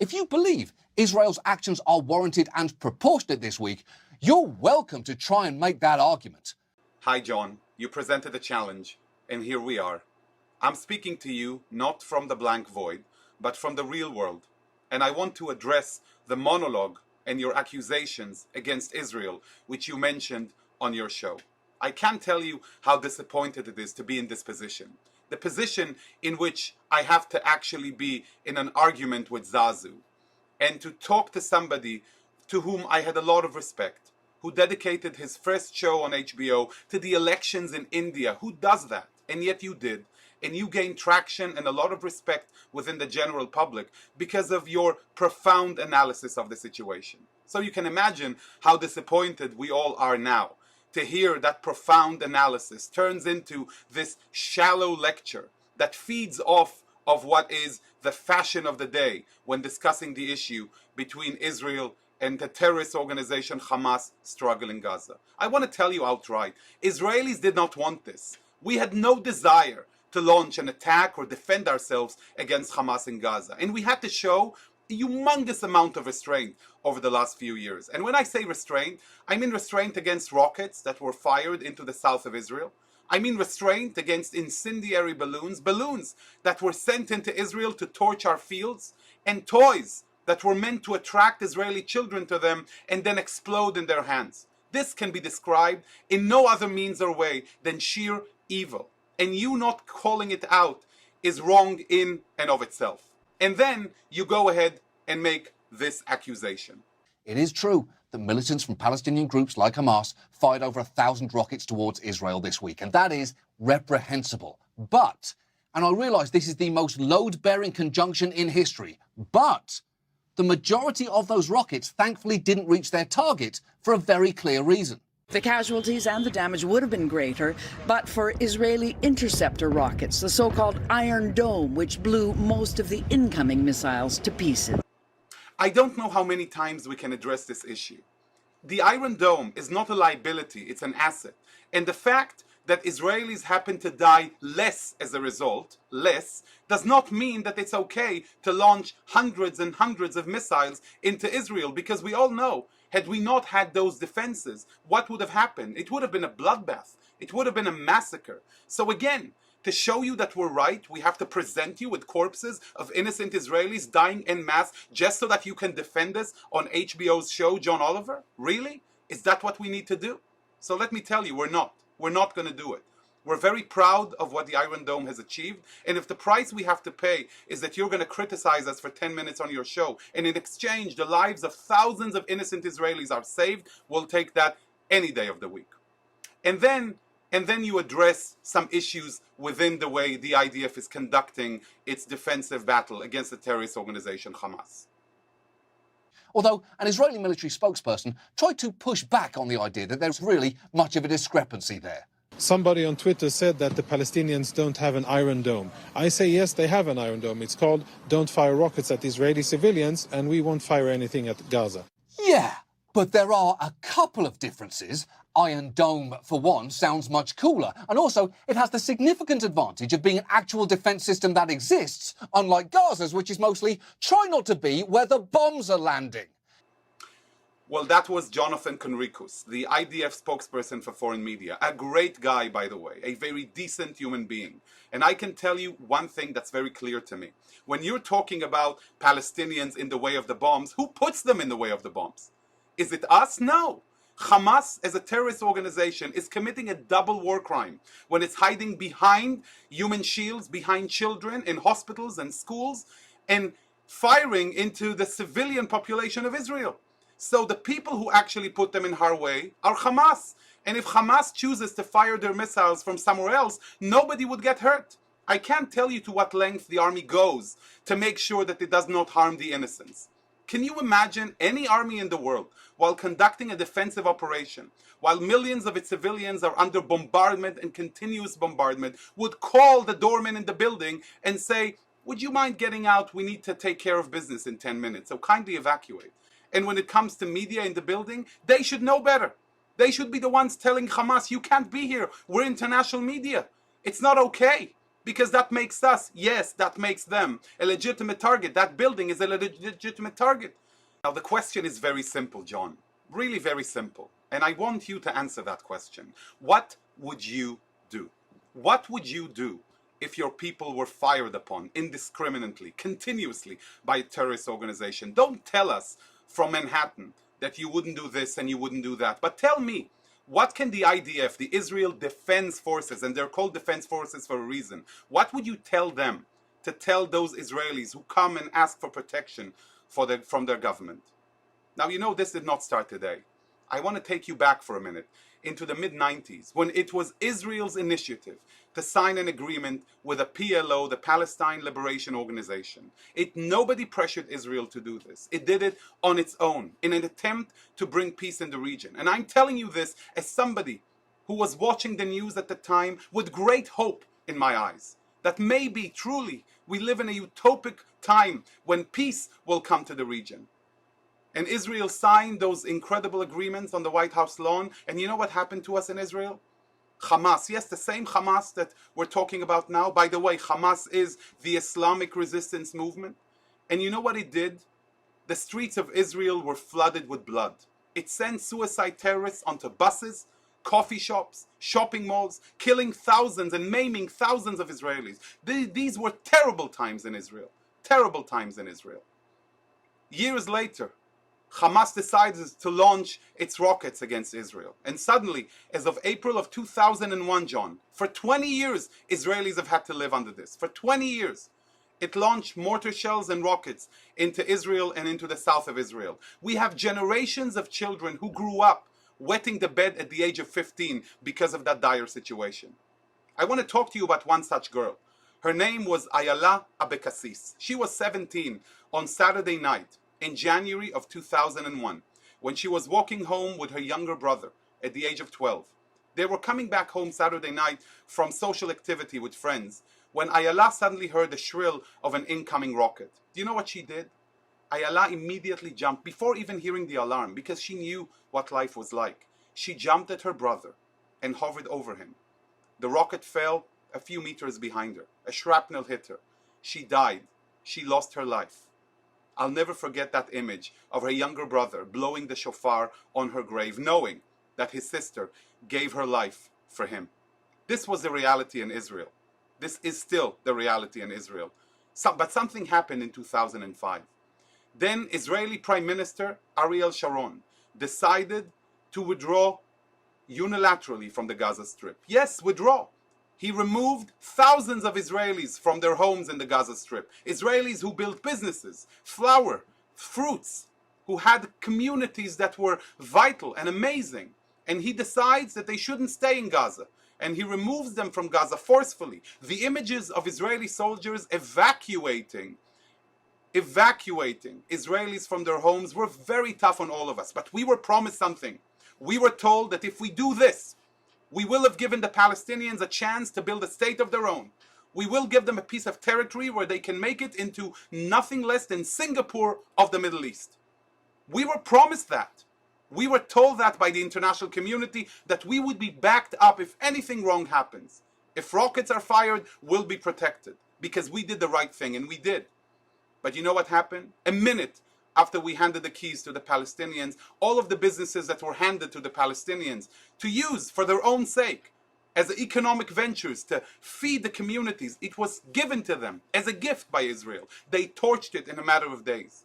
If you believe Israel's actions are warranted and proportionate this week, you're welcome to try and make that argument. Hi, John. You presented a challenge, and here we are. I'm speaking to you not from the blank void, but from the real world. And I want to address the monologue and your accusations against Israel, which you mentioned on your show. I can't tell you how disappointed it is to be in this position. The position in which I have to actually be in an argument with Zazu and to talk to somebody to whom I had a lot of respect, who dedicated his first show on HBO to the elections in India. Who does that? And yet you did. And you gained traction and a lot of respect within the general public because of your profound analysis of the situation. So you can imagine how disappointed we all are now to hear that profound analysis turns into this shallow lecture that feeds off of what is the fashion of the day when discussing the issue between Israel and the terrorist organization Hamas struggle in Gaza. I want to tell you outright, Israelis did not want this. We had no desire to launch an attack or defend ourselves against Hamas in Gaza. And we had to show a humongous amount of restraint over the last few years. And when I say restraint, I mean restraint against rockets that were fired into the south of Israel. I mean restraint against incendiary balloons that were sent into Israel to torch our fields, and toys that were meant to attract Israeli children to them and then explode in their hands. This can be described in no other means or way than sheer evil. And you not calling it out is wrong in and of itself. And then you go ahead and make this accusation. It is true that militants from Palestinian groups like Hamas fired over 1,000 rockets towards Israel this week, and that is reprehensible. But, and I realise this is the most load-bearing conjunction in history, but the majority of those rockets thankfully didn't reach their target for a very clear reason. The casualties and the damage would have been greater, but for Israeli interceptor rockets, the so-called Iron Dome, which blew most of the incoming missiles to pieces. I don't know how many times we can address this issue. The Iron Dome is not a liability, it's an asset. And the fact that Israelis happen to die less as a result, does not mean that it's okay to launch hundreds and hundreds of missiles into Israel, because we all know, had we not had those defenses, what would have happened? It would have been a bloodbath. It would have been a massacre. So again, to show you that we're right, we have to present you with corpses of innocent Israelis dying en masse just so that you can defend us on HBO's show, John Oliver? Really? Is that what we need to do? So let me tell you, we're not. We're not going to do it. We're very proud of what the Iron Dome has achieved. And if the price we have to pay is that you're going to criticize us for 10 minutes on your show, and in exchange the lives of thousands of innocent Israelis are saved, we'll take that any day of the week. And then you address some issues within the way the IDF is conducting its defensive battle against the terrorist organization Hamas. Although an Israeli military spokesperson tried to push back on the idea that there's really much of a discrepancy there. Somebody on Twitter said that the Palestinians don't have an Iron Dome. I say yes, they have an Iron Dome. It's called Don't Fire Rockets at Israeli Civilians, and we won't fire anything at Gaza. Yeah, but there are a couple of differences. Iron Dome, for one, sounds much cooler. And also, it has the significant advantage of being an actual defence system that exists, unlike Gaza's, which is mostly try not to be where the bombs are landing. Well, that was Jonathan Conricus, the IDF spokesperson for foreign media. A great guy, by the way, a very decent human being. And I can tell you one thing that's very clear to me. When you're talking about Palestinians in the way of the bombs, who puts them in the way of the bombs? Is it us? No. Hamas, as a terrorist organization, is committing a double war crime when it's hiding behind human shields, behind children in hospitals and schools, and firing into the civilian population of Israel. So the people who actually put them in our way are Hamas. And if Hamas chooses to fire their missiles from somewhere else, nobody would get hurt. I can't tell you to what length the army goes to make sure that it does not harm the innocents. Can you imagine any army in the world, while conducting a defensive operation, while millions of its civilians are under bombardment and continuous bombardment, would call the doorman in the building and say, would you mind getting out? We need to take care of business in 10 minutes, so kindly evacuate. And when it comes to media in the building, they should know better. They should be the ones telling Hamas, you can't be here. We're international media. It's not okay. Because that makes us, yes, that makes them a legitimate target. That building is a legitimate target. Now the question is very simple, John. Really very simple. And I want you to answer that question. What would you do? What would you do if your people were fired upon indiscriminately, continuously by a terrorist organization? Don't tell us from Manhattan that you wouldn't do this and you wouldn't do that. But tell me, what can the IDF, the Israel Defense Forces, and they're called Defense Forces for a reason, what would you tell them to tell those Israelis who come and ask for protection from their government? Now, you know, this did not start today. I want to take you back for a minute into the mid-90s, when it was Israel's initiative to sign an agreement with the PLO, the Palestine Liberation Organization. Nobody pressured Israel to do this. It did it on its own in an attempt to bring peace in the region. And I'm telling you this as somebody who was watching the news at the time with great hope in my eyes, that maybe, truly, we live in a utopic time when peace will come to the region. And Israel signed those incredible agreements on the White House lawn. And you know what happened to us in Israel? Hamas. Yes, the same Hamas that we're talking about now. By the way, Hamas is the Islamic resistance movement. And you know what it did? The streets of Israel were flooded with blood. It sent suicide terrorists onto buses, coffee shops, shopping malls, killing thousands and maiming thousands of Israelis. These were terrible times in Israel. Terrible times in Israel. Years later, Hamas decided to launch its rockets against Israel. And suddenly, as of April of 2001, John, for 20 years, Israelis have had to live under this. For 20 years, it launched mortar shells and rockets into Israel and into the south of Israel. We have generations of children who grew up wetting the bed at the age of 15 because of that dire situation. I want to talk to you about one such girl. Her name was Ayala Abekassis. She was 17 on Saturday night in January of 2001, when she was walking home with her younger brother at the age of 12. They were coming back home Saturday night from social activity with friends when Ayala suddenly heard the shrill of an incoming rocket. Do you know what she did? Ayala immediately jumped, before even hearing the alarm, because she knew what life was like. She jumped at her brother and hovered over him. The rocket fell a few meters behind her. A shrapnel hit her. She died. She lost her life. I'll never forget that image of her younger brother blowing the shofar on her grave, knowing that his sister gave her life for him. This was the reality in Israel. This is still the reality in Israel. But something happened in 2005. Then Israeli Prime Minister Ariel Sharon decided to withdraw unilaterally from the Gaza Strip. Yes, withdraw. He removed thousands of Israelis from their homes in the Gaza Strip. Israelis who built businesses, flour, fruits, who had communities that were vital and amazing. And he decides that they shouldn't stay in Gaza. And he removes them from Gaza forcefully. The images of Israeli soldiers evacuating Israelis from their homes were very tough on all of us. But we were promised something. We were told that if we do this, we will have given the Palestinians a chance to build a state of their own. We will give them a piece of territory where they can make it into nothing less than Singapore of the Middle East. We were promised that. We were told that by the international community, that we would be backed up if anything wrong happens. If rockets are fired, we'll be protected, because we did the right thing, and we did. But you know what happened? A minute after we handed the keys to the Palestinians, all of the businesses that were handed to the Palestinians to use for their own sake as economic ventures to feed the communities, it was given to them as a gift by Israel. They torched it in a matter of days.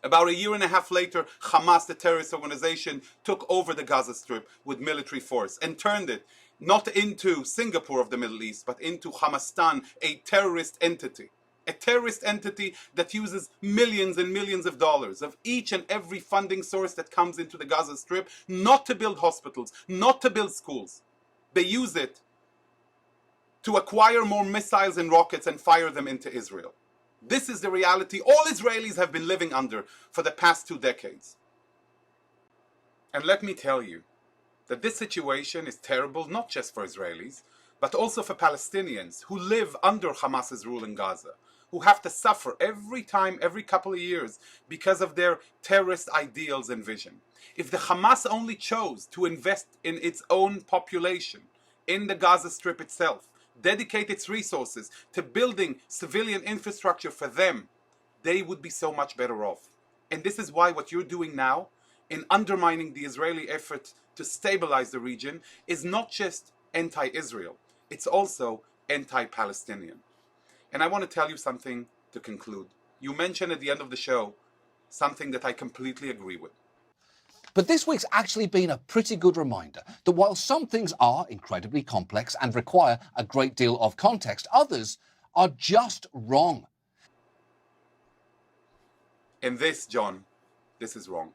About a year and a half later, Hamas, the terrorist organization, took over the Gaza Strip with military force and turned it not into Singapore of the Middle East, but into Hamastan, a terrorist entity. A terrorist entity that uses millions and millions of dollars of each and every funding source that comes into the Gaza Strip, not to build hospitals, not to build schools. They use it to acquire more missiles and rockets and fire them into Israel. This is the reality all Israelis have been living under for the past 2 decades. And let me tell you that this situation is terrible not just for Israelis, but also for Palestinians who live under Hamas's rule in Gaza, who have to suffer every time, every couple of years, because of their terrorist ideals and vision. If the Hamas only chose to invest in its own population, in the Gaza Strip itself, dedicate its resources to building civilian infrastructure for them, they would be so much better off. And this is why what you're doing now in undermining the Israeli effort to stabilize the region is not just anti-Israel, it's also anti-Palestinian. And I want to tell you something to conclude. You mentioned at the end of the show something that I completely agree with. But this week's actually been a pretty good reminder that while some things are incredibly complex and require a great deal of context, others are just wrong. And this, John, this is wrong.